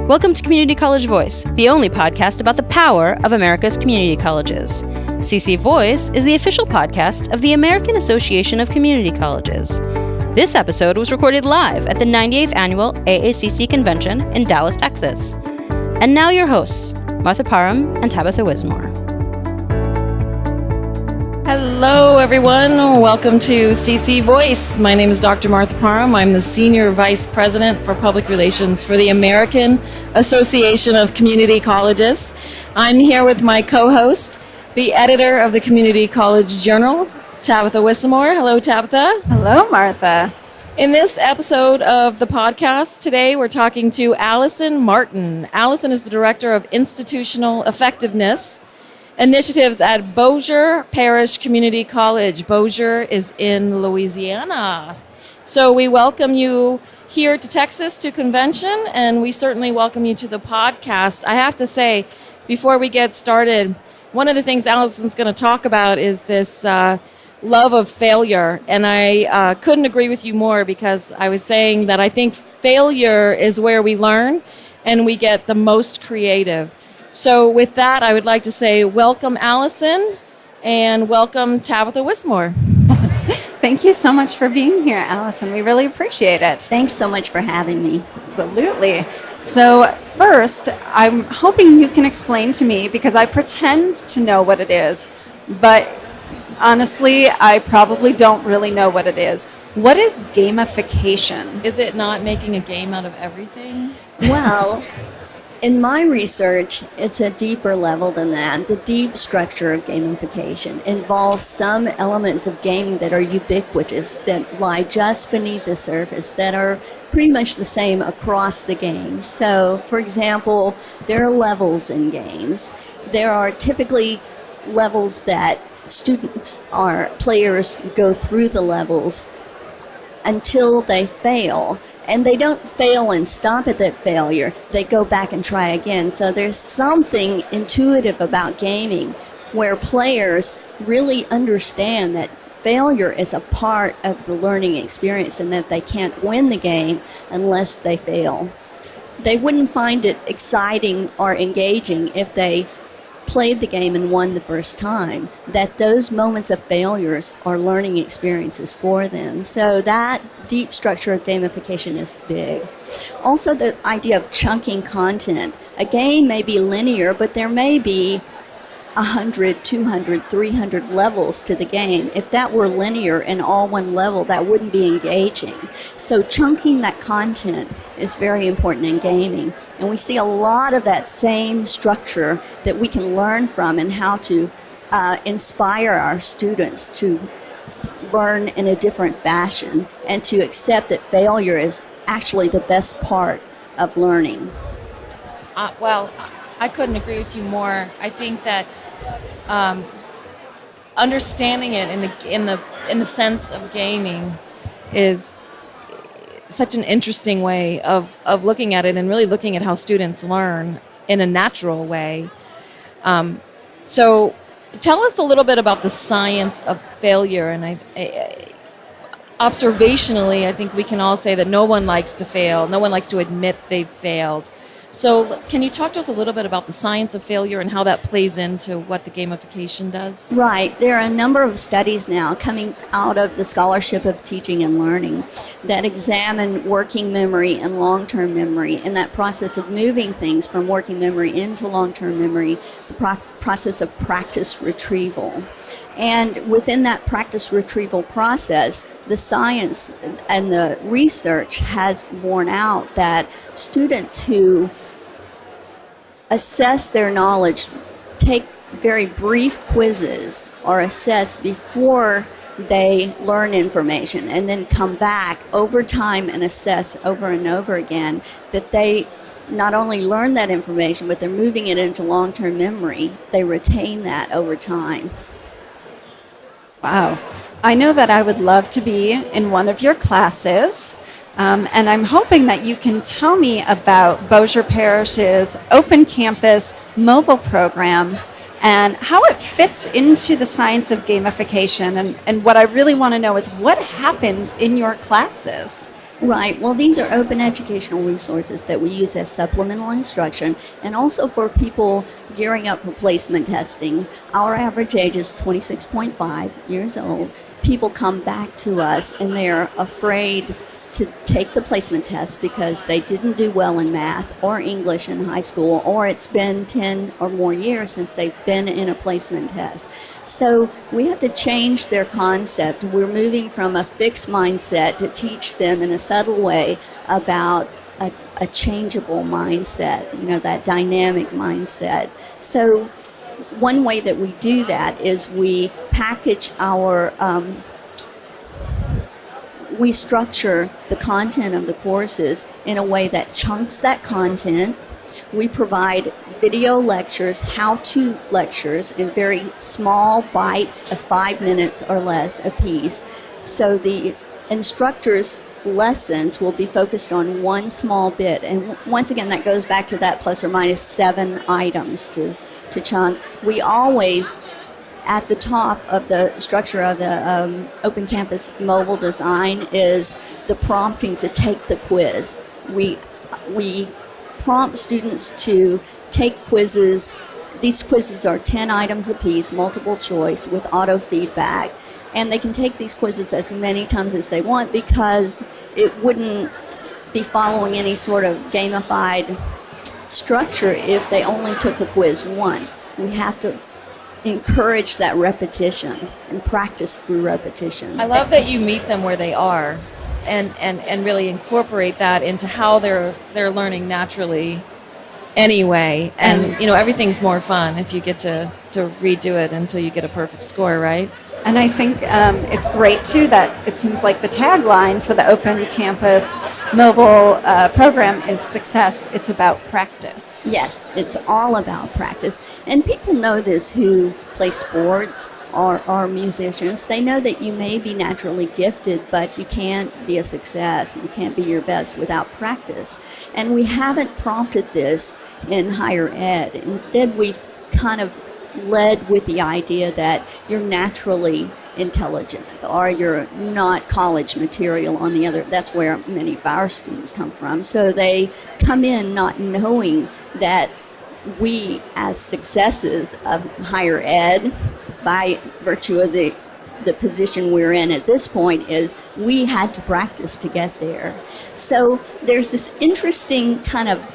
Welcome to Community College Voice, the only podcast about the power of America's community colleges. CC Voice is the official podcast of the American Association of Community Colleges. This episode was recorded live at the 98th Annual AACC Convention in Dallas, Texas. And now your hosts, Martha Parham and Tabitha Wismore. Hello, everyone. Welcome to CC Voice. My name is Dr. Martha Parham. I'm the Senior Vice President for Public Relations for the American Association of Community Colleges. I'm here with my co-host, the editor of the Community College Journal, Tabitha Wismore. Hello, Tabitha. Hello, Martha. In this episode of the podcast today, we're talking to Allison Martin. Allison is the Director of Institutional Effectiveness Initiatives at Bossier Parish Community College. Bossier is in Louisiana. So we welcome you here to Texas to convention, and we certainly welcome you to the podcast. I have to say, before we get started, one of the things Allison's going to talk about is this love of failure. And I couldn't agree with you more, because I was saying that I think failure is where we learn and we get the most creative. So with that, I would like to say welcome, Allison, and welcome, Tabitha Wismore. Thank you so much for being here, Allison. We really appreciate it. Thanks so much for having me. Absolutely. So first, I'm hoping you can explain to me, because I pretend to know what it is, but honestly, I probably don't really know what it is. What is gamification? Is it not making a game out of everything? Well, in my research, it's a deeper level than that. The deep structure of gamification involves some elements of gaming that are ubiquitous, that lie just beneath the surface, that are pretty much the same across the game. So, for example, there are levels in games. There are typically levels that students or players go through the levels until they fail. And they don't fail and stop at that failure. They go back and try again. So there's something intuitive about gaming where players really understand that failure is a part of the learning experience and that they can't win the game unless they fail. They wouldn't find it exciting or engaging if they played the game and won the first time, that those moments of failures are learning experiences for them. So that deep structure of gamification is big. Also, the idea of chunking content. A game may be linear, but there may be 100, 200, 300 levels to the game. If that were linear and all one level, that wouldn't be engaging. So chunking that content is very important in gaming. And we see a lot of that same structure that we can learn from, and how to inspire our students to learn in a different fashion and to accept that failure is actually the best part of learning. Well, I couldn't agree with you more. I think that understanding it in the sense of gaming is such an interesting way of looking at it, and really looking at how students learn in a natural way. So tell us a little bit about the science of failure. And observationally, I think we can all say that no one likes to fail. No one likes to admit they've failed. So can you talk to us a little bit about the science of failure and how that plays into what the gamification does? Right. There are a number of studies now coming out of the scholarship of teaching and learning that examine working memory and long-term memory, and that process of moving things from working memory into long-term memory, the process of practice retrieval. And within that practice retrieval process, the science and the research has borne out that students who assess their knowledge, take very brief quizzes, or assess before they learn information, and then come back over time and assess over and over again, that they not only learn that information, but they're moving it into long-term memory. They retain that over time. Wow. I know that I would love to be in one of your classes, and I'm hoping that you can tell me about Bossier Parish's Open Campus mobile program and how it fits into the science of gamification. And what I really want to know is what happens in your classes. Right. Well, these are open educational resources that we use as supplemental instruction and also for people gearing up for placement testing. Our average age is 26.5 years old. People come back to us and they're afraid to take the placement test because they didn't do well in math or English in high school, or it's been 10 or more years since they've been in a placement test. So we have to change their concept. We're moving from a fixed mindset to teach them in a subtle way about a changeable mindset, that dynamic mindset. So one way that we do that is we package we structure the content of the courses in a way that chunks that content. We provide video lectures, how-to lectures in very small bites of 5 minutes or less a piece. So the instructor's lessons will be focused on one small bit. And once again, that goes back to that plus or minus 7 items to chunk. We always, at the top of the structure of the Open Campus mobile design, is the prompting to take the quiz. We prompt students to take quizzes. These quizzes are 10 items apiece, multiple choice with auto feedback. And they can take these quizzes as many times as they want because it wouldn't be following any sort of gamified structure if they only took a quiz once. We have to encourage that repetition and practice through repetition. I love that you meet them where they are and really incorporate that into how they're learning naturally anyway. And everything's more fun if you get to redo it until you get a perfect score, right? And I think it's great, too, that it seems like the tagline for the Open Campus mobile program is success. It's about practice. Yes, it's all about practice. And people know this who play sports or are musicians. They know that you may be naturally gifted, but you can't be a success. You can't be your best without practice. And we haven't prompted this in higher ed. Instead, we've kind of led with the idea that you're naturally intelligent or you're not college material on the other. That's where many of our students come from. So they come in not knowing that we, as successes of higher ed, by virtue of the position we're in at this point, is we had to practice to get there. So there's this interesting kind of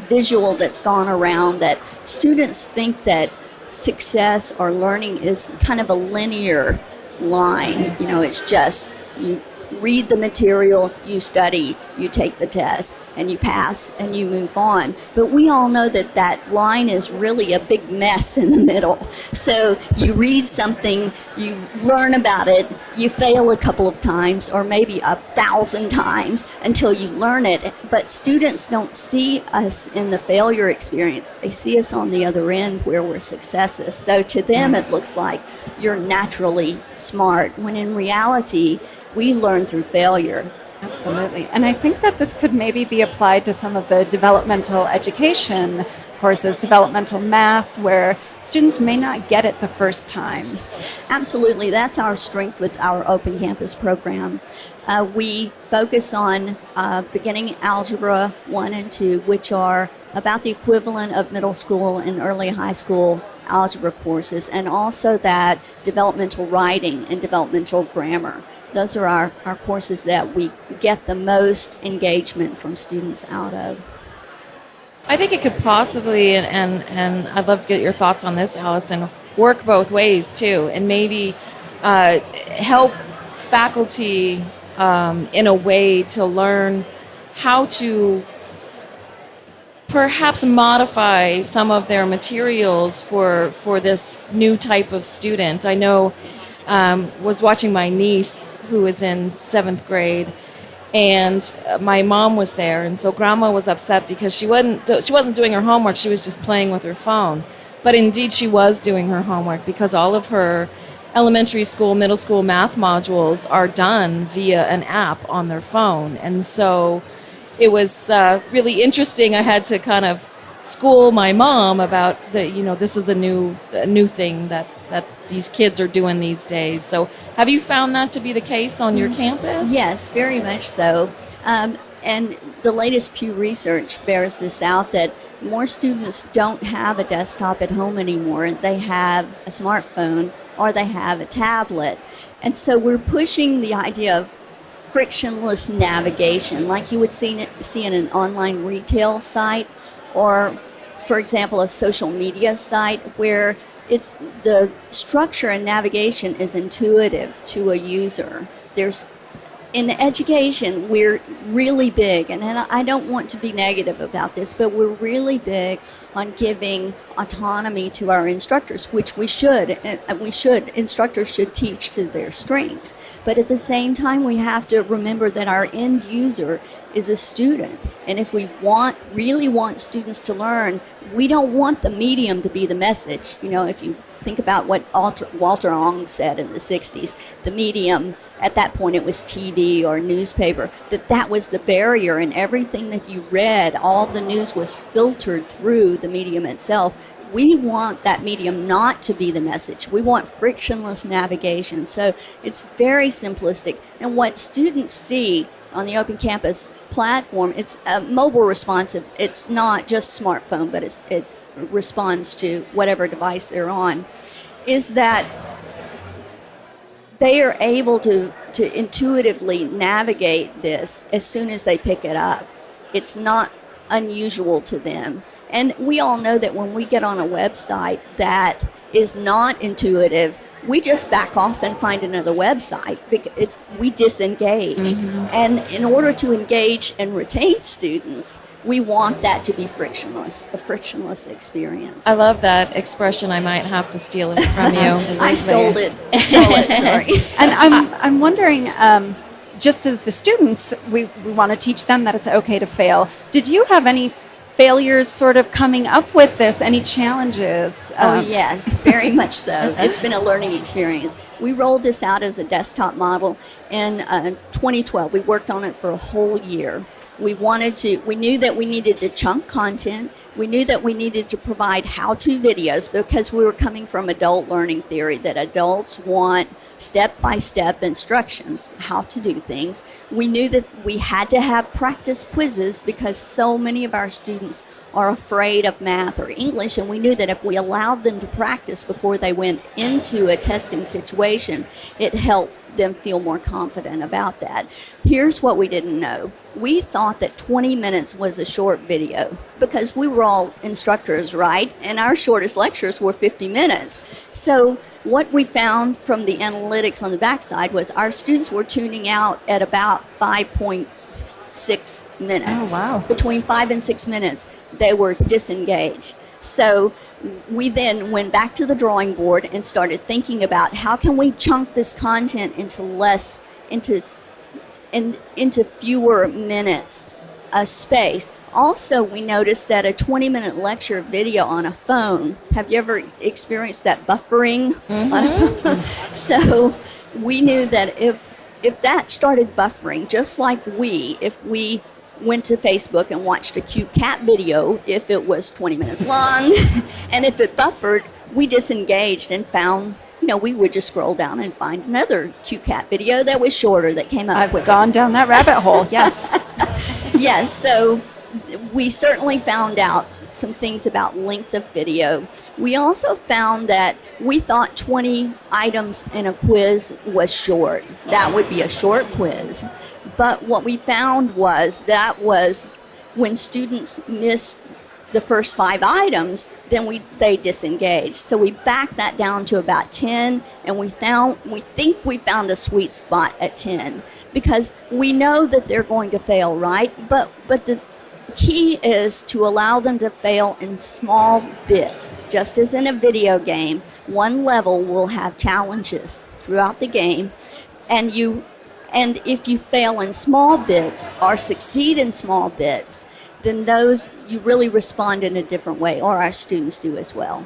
visual that's gone around that students think that success or learning is kind of a linear line. It's just you read the material, you study, you take the test, and you pass, and you move on. But we all know that that line is really a big mess in the middle. So you read something, you learn about it, you fail a couple of times, or maybe 1,000 times until you learn it. But students don't see us in the failure experience. They see us on the other end where we're successes. So to them, it looks like you're naturally smart, when in reality, we learn through failure. Absolutely. And I think that this could maybe be applied to some of the developmental education courses, developmental math, where students may not get it the first time. Absolutely. That's our strength with our Open Campus program. We focus on beginning algebra 1 and 2, which are about the equivalent of middle school and early high school algebra courses, and also that developmental writing and developmental grammar. Those are our courses that we get the most engagement from students out of. I think it could possibly, and I'd love to get your thoughts on this, Allison, work both ways too, and maybe help faculty in a way to learn how to perhaps modify some of their materials for this new type of student. I know was watching my niece who is in 7th grade, and my mom was there, and so Grandma was upset because she wasn't doing her homework. She was just playing with her phone. But indeed, she was doing her homework because all of her elementary school, middle school math modules are done via an app on their phone. And so it was really interesting. I had to kind of school my mom about this is a new thing that these kids are doing these days. So have you found that to be the case on your campus? Yes, very much so. And the latest Pew research bears this out, that more students don't have a desktop at home anymore. They have a smartphone or they have a tablet. And so we're pushing the idea of frictionless navigation, like you would see in an online retail site, or, for example, a social media site, where it's the structure and navigation is intuitive to a user. In education, we're really big, and I don't want to be negative about this, but we're really big on giving autonomy to our instructors, which we should. Instructors should teach to their strengths. But at the same time, we have to remember that our end user is a student. And if we really want students to learn, we don't want the medium to be the message. If you think about what Walter Ong said in the 60s, the medium, at that point it was TV or newspaper, that was the barrier, and everything that you read, all the news was filtered through the medium itself. We want that medium not to be the message. We want frictionless navigation. So it's very simplistic. And what students see on the Open Campus platform, it's mobile responsive. It's not just smartphone, but it responds to whatever device they're on, is that they are able to intuitively navigate this as soon as they pick it up. It's not unusual to them. And we all know that when we get on a website that is not intuitive, we just back off and find another website because we disengage. Mm-hmm. And in order to engage and retain students, we want that to be frictionless, a frictionless experience. I love that expression. I might have to steal it from you. I stole it, sorry. And I'm wondering, just as the students, we want to teach them that it's okay to fail. Did you have any failures sort of coming up with this? Any challenges? Oh, yes, very much so. It's been a learning experience. We rolled this out as a desktop model in 2012. We worked on it for a whole year. We knew that we needed to chunk content. We knew that we needed to provide how-to videos because we were coming from adult learning theory, that adults want step-by-step instructions, how to do things. We knew that we had to have practice quizzes because so many of our students are afraid of math or English, and we knew that if we allowed them to practice before they went into a testing situation, it helped them feel more confident about that. Here's what we didn't know. We thought that 20 minutes was a short video because we were all instructors, right? And our shortest lectures were 50 minutes. So what we found from the analytics on the backside was our students were tuning out at about 5.6 minutes. Oh, wow. Between 5 and 6 minutes, they were disengaged. So we then went back to the drawing board and started thinking about how can we chunk this content into fewer minutes of space. Also, we noticed that a 20-minute lecture video on a phone, have you ever experienced that buffering? Mm-hmm. So we knew that if that started buffering, just like if we went to Facebook and watched a cute cat video, if it was 20 minutes long, and if it buffered, we disengaged and found, we would just scroll down and find another cute cat video that was shorter that came up I've quicker. gone down that rabbit hole, yes. Yes, so we certainly found out some things about length of video. We also found that we thought 20 items in a quiz was short. That would be a short quiz. But what we found was when students missed the first 5 items, then they disengaged. So we backed that down to about 10, and we think we found a sweet spot at 10 because we know that they're going to fail, right? But the key is to allow them to fail in small bits. Just as in a video game, one level will have challenges throughout the game, and if you fail in small bits or succeed in small bits, then you really respond in a different way, or our students do as well.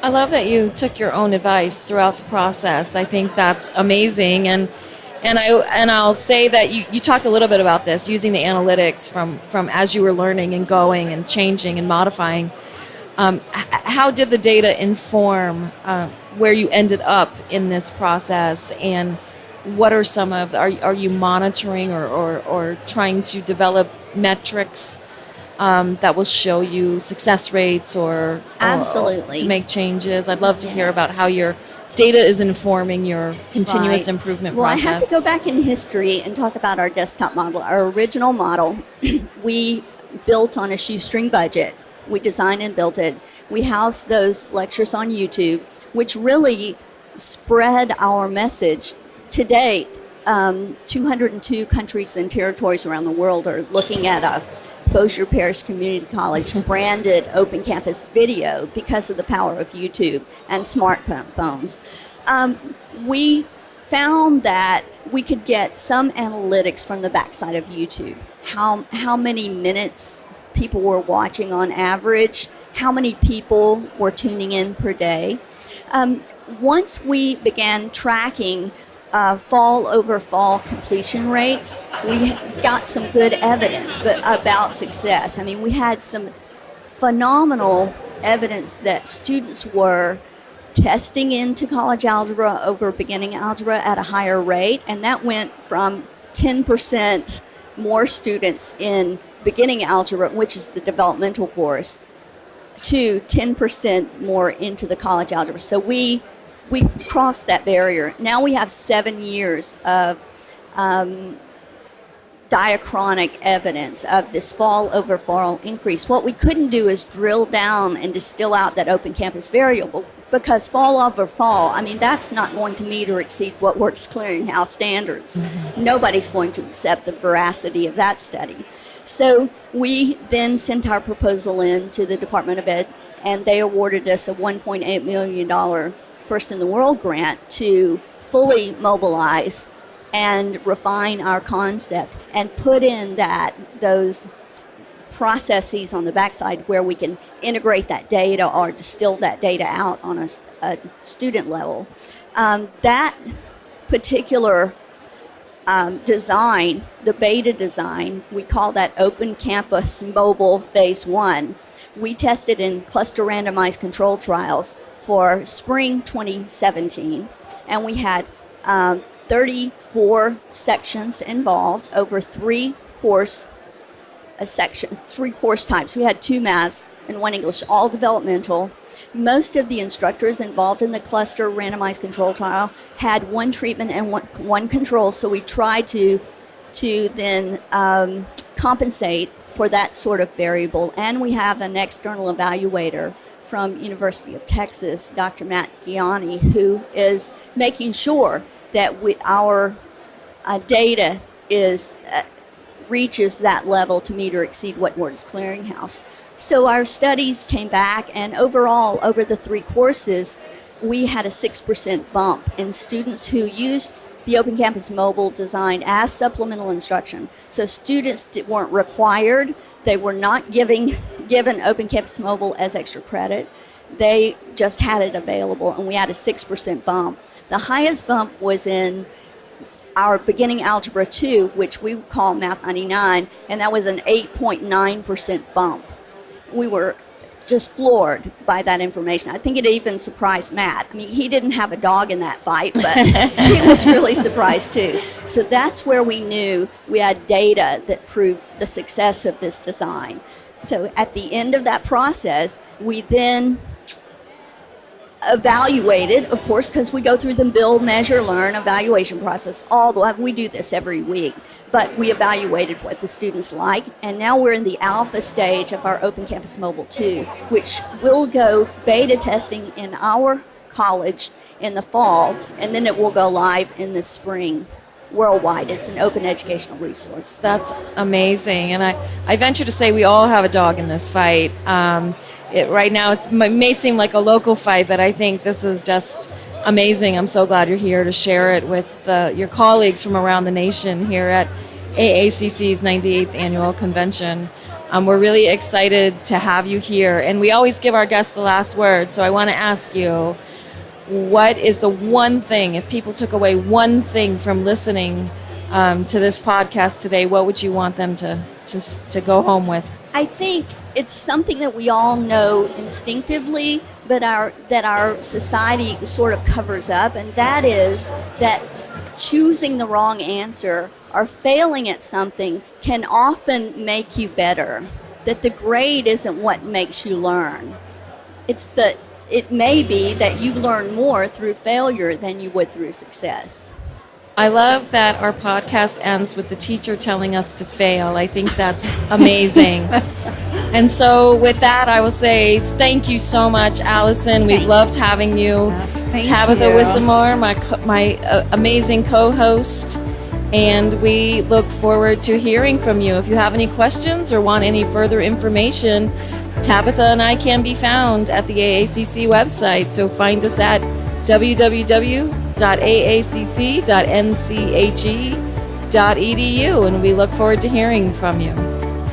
I love that you took your own advice throughout the process. I think that's amazing. And, And I'll say that you talked a little bit about this, using the analytics from as you were learning and going and changing and modifying. How did the data inform where you ended up in this process, and what are some of are you monitoring or trying to develop metrics that will show you success rates or Absolutely. to make changes? I'd love to hear about how your data is informing your continuous improvement process. Well, I have to go back in history and talk about our desktop model. Our original model, we built on a shoestring budget. We designed and built it. We housed those lectures on YouTube, which really spread our message. To date, 202 countries and territories around the world are looking at a Bossier Parish Community College branded open campus video because of the power of YouTube and smartphones. We found that we could get some analytics from the backside of YouTube. How many minutes people were watching on average, how many people were tuning in per day. Once we began tracking fall over fall completion rates, we got some good evidence about success. I mean, we had some phenomenal evidence that students were testing into college algebra over beginning algebra at a higher rate, and that went from 10% more students in beginning algebra, which is the developmental course, to 10% more into the college algebra. So we crossed that barrier. Now we have 7 years of diachronic evidence of this fall over fall increase. What we couldn't do is drill down and distill out that open campus variable, because fall over fall, I mean, that's not going to meet or exceed what Works Clearinghouse standards. Nobody's going to accept the veracity of that study. So we then sent our proposal in to the Department of Ed, and they awarded us a $1.8 million First in the World grant to fully mobilize and refine our concept and put in those processes on the backside where we can integrate that data or distill that data out on a student level. That particular design, the beta design, we call that Open Campus Mobile Phase 1. We tested in cluster randomized control trials for spring 2017, and we had 34 sections involved over three course types. We had 2 maths and 1 English, all developmental. Most of the instructors involved in the cluster randomized control trial had 1 treatment and one control, so we tried to then compensate for that sort of variable. And we have an external evaluator from University of Texas, Dr. Matt Gianni, who is making sure that our data reaches that level to meet or exceed what Works Clearinghouse. So our studies came back, and overall, over the 3 courses, we had a 6% bump in students who used the Open Campus Mobile design as supplemental instruction. So students weren't required. They were not given Open Campus Mobile as extra credit. They just had it available, and we had a 6% bump. The highest bump was in our beginning Algebra 2, which we call Math 99, and that was an 8.9% bump. We were just floored by that information. I think it even surprised Matt. I mean, he didn't have a dog in that fight, but he was really surprised too. So that's where we knew we had data that proved the success of this design. So at the end of that process, we then evaluated, of course, because we go through the build, measure, learn evaluation process all the way. We do this every week, but we evaluated what the students like, and now we're in the alpha stage of our Open Campus Mobile 2, which will go beta testing in our college in the fall, and then it will go live in the spring worldwide. It's an open educational resource. That's amazing, and I venture to say we all have a dog in this fight. Right now it may seem like a local fight, but I think this is just amazing. I'm so glad you're here to share it with your colleagues from around the nation here at AACC's 98th Annual Convention. We're really excited to have you here, and we always give our guests the last word, so I want to ask you, what is the one thing, if people took away one thing from listening to this podcast today, what would you want them to go home with? I think it's something that we all know instinctively, but that our society sort of covers up, and that is that choosing the wrong answer or failing at something can often make you better. That the grade isn't what makes you learn. It may be that you learn more through failure than you would through success. I love that our podcast ends with the teacher telling us to fail. I think that's amazing. And so with that, I will say thank you so much, Allison. We've loved having you. Yes, thank Tabitha you. Wissamore, my amazing co-host. And we look forward to hearing from you. If you have any questions or want any further information, Tabitha and I can be found at the AACC website. So find us at www.aacc.nche.edu, and we look forward to hearing from you.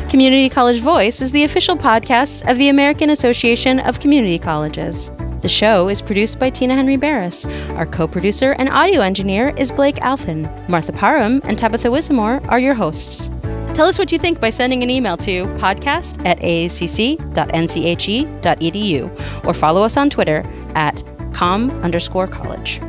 Community College Voice is the official podcast of the American Association of Community Colleges. The show is produced by Tina Henry Barris. Our co-producer and audio engineer is Blake Alphin. Martha Parham and Tabitha Wissamore are your hosts. Tell us what you think by sending an email to podcast@aacc.nche.edu or follow us on Twitter at @com_college.